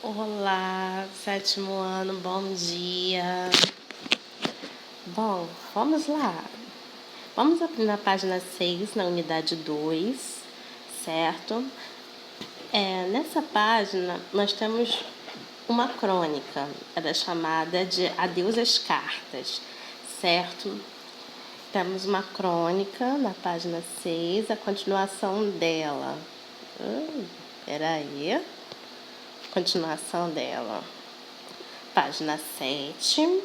Olá, sétimo ano, bom dia. Bom, vamos lá. Vamos abrir na página 6, na unidade 2, certo? Nessa página, nós temos uma crônica, ela é chamada de Adeus às Cartas, certo? Temos uma crônica na página 6, a continuação dela. Peraí. Continuação dela. Página 7.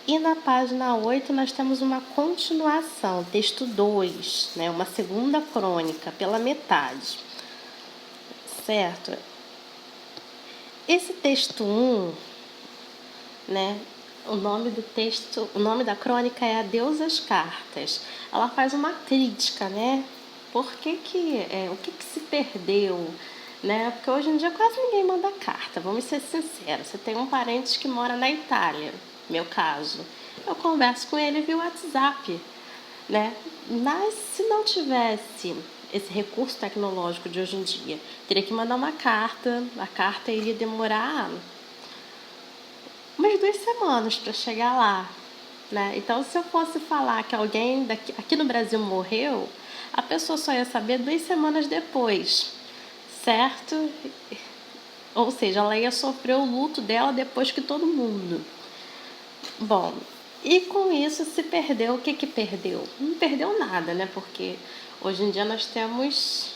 E na página 8 nós temos uma continuação, texto 2, né? Uma segunda crônica, pela metade. Certo? Esse texto 1, né? O nome do texto, o nome da crônica é Adeus às Cartas. Ela faz uma crítica, né? O que se perdeu, né? Porque hoje em dia quase ninguém manda carta, vamos ser sinceros. Você tem um parente que mora na Itália, meu caso. Eu converso com ele via WhatsApp, né? Mas se não tivesse esse recurso tecnológico de hoje em dia, teria que mandar uma carta. A carta iria demorar umas 2 semanas para chegar lá, né? Então, se eu fosse falar que alguém aqui no Brasil morreu, a pessoa só ia saber 2 semanas depois, certo? Ou seja, ela ia sofrer o luto dela depois que todo mundo. Bom, e com isso se perdeu. O que perdeu? Não perdeu nada, né? Porque hoje em dia nós temos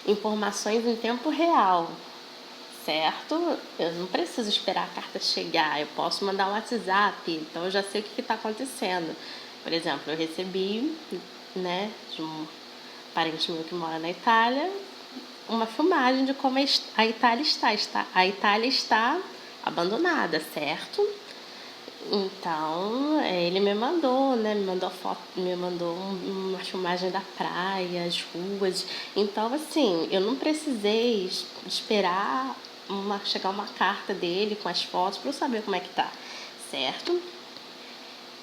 informações em tempo real, certo? Eu não preciso esperar a carta chegar, eu posso mandar um WhatsApp, então eu já sei o que está acontecendo. Por exemplo, eu recebi, né, de um parente meu que mora na Itália, uma filmagem de como a Itália está. A Itália está abandonada, certo? Então, ele me mandou, né? Me mandou foto, me mandou uma filmagem da praia, as ruas. Então, assim, eu não precisei esperar chegar uma carta dele com as fotos para eu saber como é que tá, certo?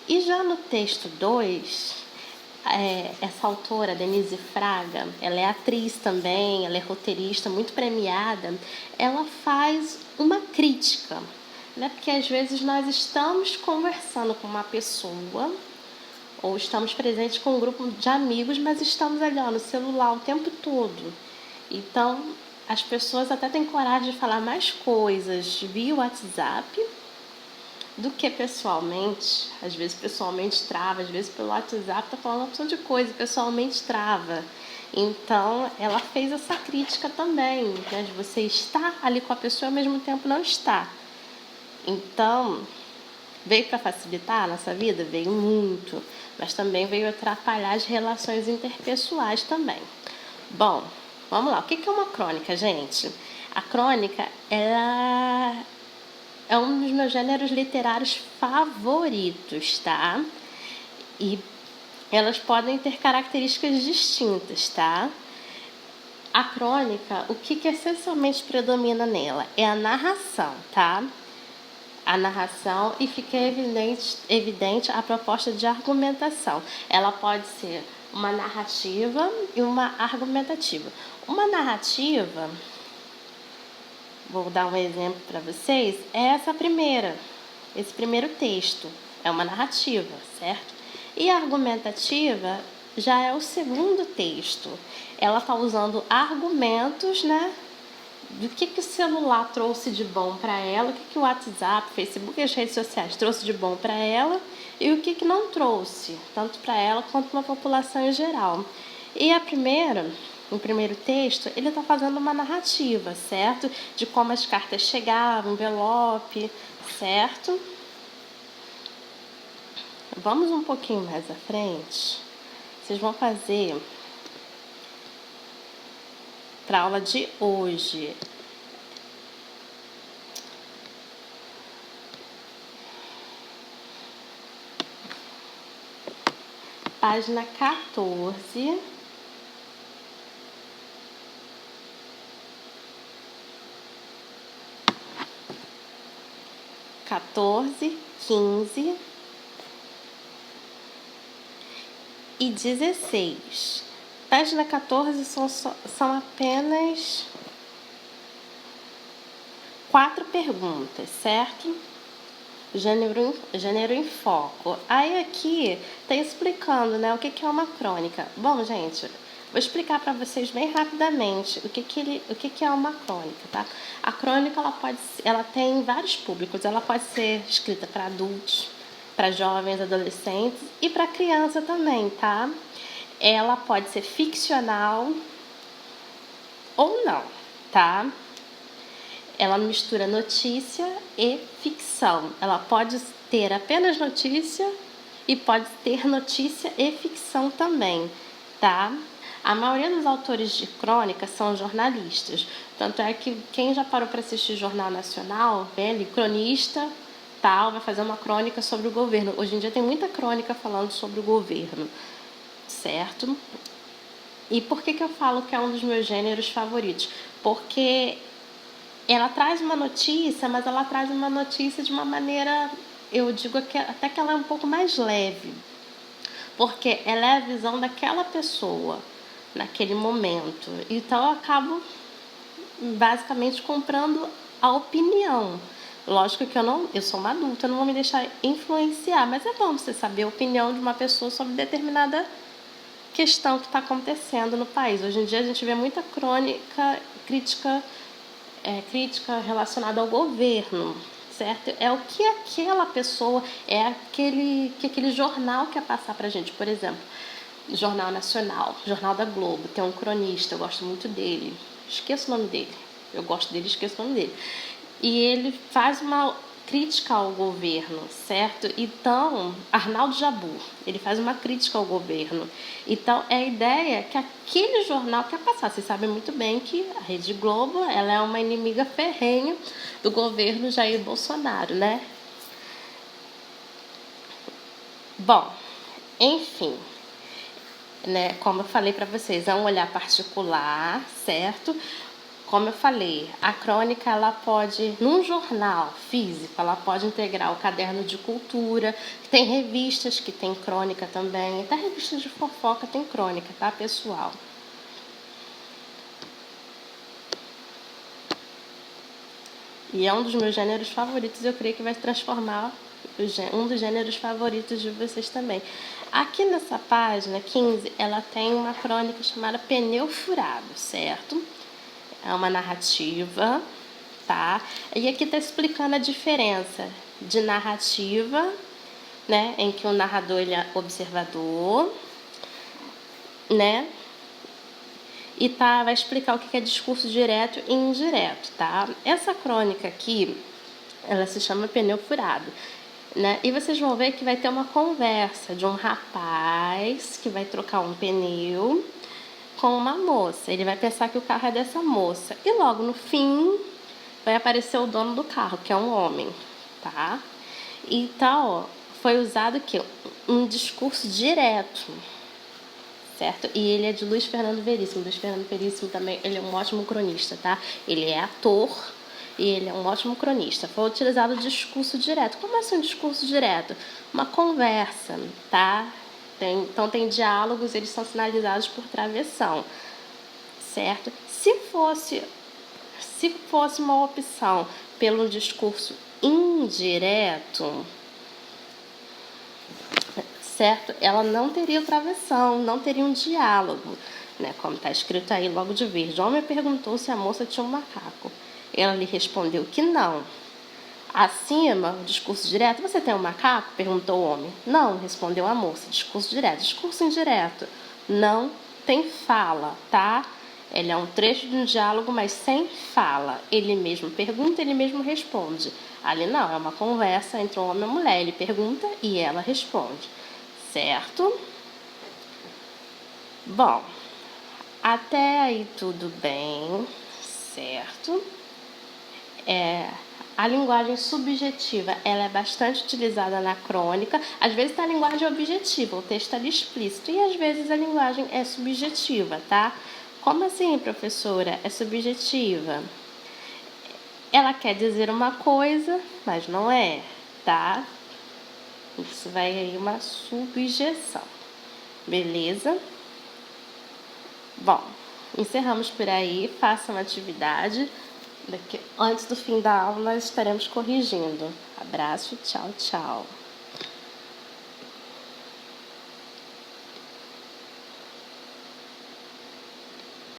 E já no texto 2, essa autora, Denise Fraga, ela é atriz também, ela é roteirista muito premiada, ela faz uma crítica, né? Porque às vezes nós estamos conversando com uma pessoa ou estamos presentes com um grupo de amigos, mas estamos ali no celular o tempo todo. Então, as pessoas até têm coragem de falar mais coisas via WhatsApp do que pessoalmente. Às vezes pessoalmente trava, às vezes pelo WhatsApp tá falando uma opção de coisa, pessoalmente trava. Então, ela fez essa crítica também, né, de você estar ali com a pessoa e ao mesmo tempo não estar. Então, veio para facilitar a nossa vida? Veio muito, mas também veio atrapalhar as relações interpessoais também. Bom, vamos lá. O que é uma crônica, gente? A crônica, ela é um dos meus gêneros literários favoritos, tá? E elas podem ter características distintas, tá? A crônica, o que essencialmente predomina nela? É a narração, tá? A narração, e fica evidente a proposta de argumentação. Ela pode ser uma narrativa e uma argumentativa. Uma narrativa, vou dar um exemplo para vocês, é essa primeira. Esse primeiro texto é uma narrativa, certo? E a argumentativa já é o segundo texto. Ela está usando argumentos, né? Do que o celular trouxe de bom para ela, o que o WhatsApp, Facebook e as redes sociais trouxe de bom para ela e o que não trouxe, tanto para ela quanto para a população em geral. E o primeiro texto, ele está fazendo uma narrativa, certo? De como as cartas chegavam, envelope, certo? Vamos um pouquinho mais à frente. Vocês vão fazer para a aula de hoje. Página 14. Quatorze, 15 e 16. Página 14 são apenas 4 perguntas, certo? Gênero em foco. Aí aqui tá explicando, né, o que é uma crônica. Bom, gente, vou explicar para vocês bem rapidamente o que é uma crônica, tá? A crônica ela tem vários públicos. Ela pode ser escrita para adultos, para jovens, adolescentes e para criança também, tá? Ela pode ser ficcional ou não, tá? Ela mistura notícia e ficção. Ela pode ter apenas notícia e pode ter notícia e ficção também, tá? A maioria dos autores de crônica são jornalistas. Tanto é que quem já parou para assistir Jornal Nacional, vê ali, cronista, tal, vai fazer uma crônica sobre o governo. Hoje em dia tem muita crônica falando sobre o governo, certo? E por que eu falo que é um dos meus gêneros favoritos? Porque ela traz uma notícia, mas ela traz uma notícia de uma maneira, eu digo até que ela é um pouco mais leve, porque ela é a visão daquela pessoa naquele momento. Então eu acabo basicamente comprando a opinião. Lógico que eu sou uma adulta, eu não vou me deixar influenciar, mas é bom você saber a opinião de uma pessoa sobre determinada questão que está acontecendo no país. Hoje em dia a gente vê muita crônica, crítica relacionada ao governo, certo? É o que aquela pessoa, que aquele jornal quer passar pra gente. Por exemplo, Jornal Nacional, Jornal da Globo, tem um cronista, eu gosto muito dele, esqueço o nome dele, eu gosto dele, esqueço o nome dele. E ele faz uma crítica ao governo, certo? Então, Arnaldo Jabbour, ele faz uma crítica ao governo. Então, é a ideia que aquele jornal quer passar. Vocês sabem muito bem que a Rede Globo, ela é uma inimiga ferrenha do governo Jair Bolsonaro, né? Bom, enfim, né, como eu falei para vocês, é um olhar particular, certo? Como eu falei, a crônica, ela pode, num jornal físico, ela pode integrar o caderno de cultura, tem revistas que tem crônica também, até revistas de fofoca tem crônica, tá, pessoal? E é um dos meus gêneros favoritos, eu creio que vai transformar um dos gêneros favoritos de vocês também. Aqui nessa página 15, ela tem uma crônica chamada Pneu Furado, certo? É uma narrativa, tá? E aqui tá explicando a diferença de narrativa, né? Em que o narrador ele é observador, né? E vai explicar o que é discurso direto e indireto, tá? Essa crônica aqui, ela se chama Pneu Furado, né? E vocês vão ver que vai ter uma conversa de um rapaz que vai trocar um pneu com uma moça. Ele vai pensar que o carro é dessa moça. E logo no fim vai aparecer o dono do carro, que é um homem, tá? Então, ó, foi usado aqui um discurso direto, certo? E ele é de Luiz Fernando Veríssimo. Luiz Fernando Veríssimo também, ele é um ótimo cronista, tá? Ele é ator e ele é um ótimo cronista. Foi utilizado o discurso direto. Como é assim um discurso direto? Uma conversa, tá? Então tem diálogos, eles são sinalizados por travessão, certo? Se fosse uma opção pelo discurso indireto, certo? Ela não teria travessão, não teria um diálogo, né? Como está escrito aí logo de verde. O homem perguntou se a moça tinha um macaco. Ela lhe respondeu que não. Acima, o discurso direto, você tem um macaco? Perguntou o homem. Não, respondeu a moça. Discurso direto. Discurso indireto, não tem fala, tá? Ele é um trecho de um diálogo, mas sem fala. Ele mesmo pergunta, ele mesmo responde. Ali não, é uma conversa entre um homem e uma mulher. Ele pergunta e ela responde, certo? Bom, até aí tudo bem, certo? A linguagem subjetiva, ela é bastante utilizada na crônica. Às vezes a linguagem é objetiva, o texto é explícito, e às vezes a linguagem é subjetiva, tá? Como assim, professora? É subjetiva. Ela quer dizer uma coisa, mas não é, tá? Isso vai aí uma subjeção, beleza? Bom, encerramos por aí. Façam atividade. Antes do fim da aula, nós estaremos corrigindo. Abraço, tchau, tchau.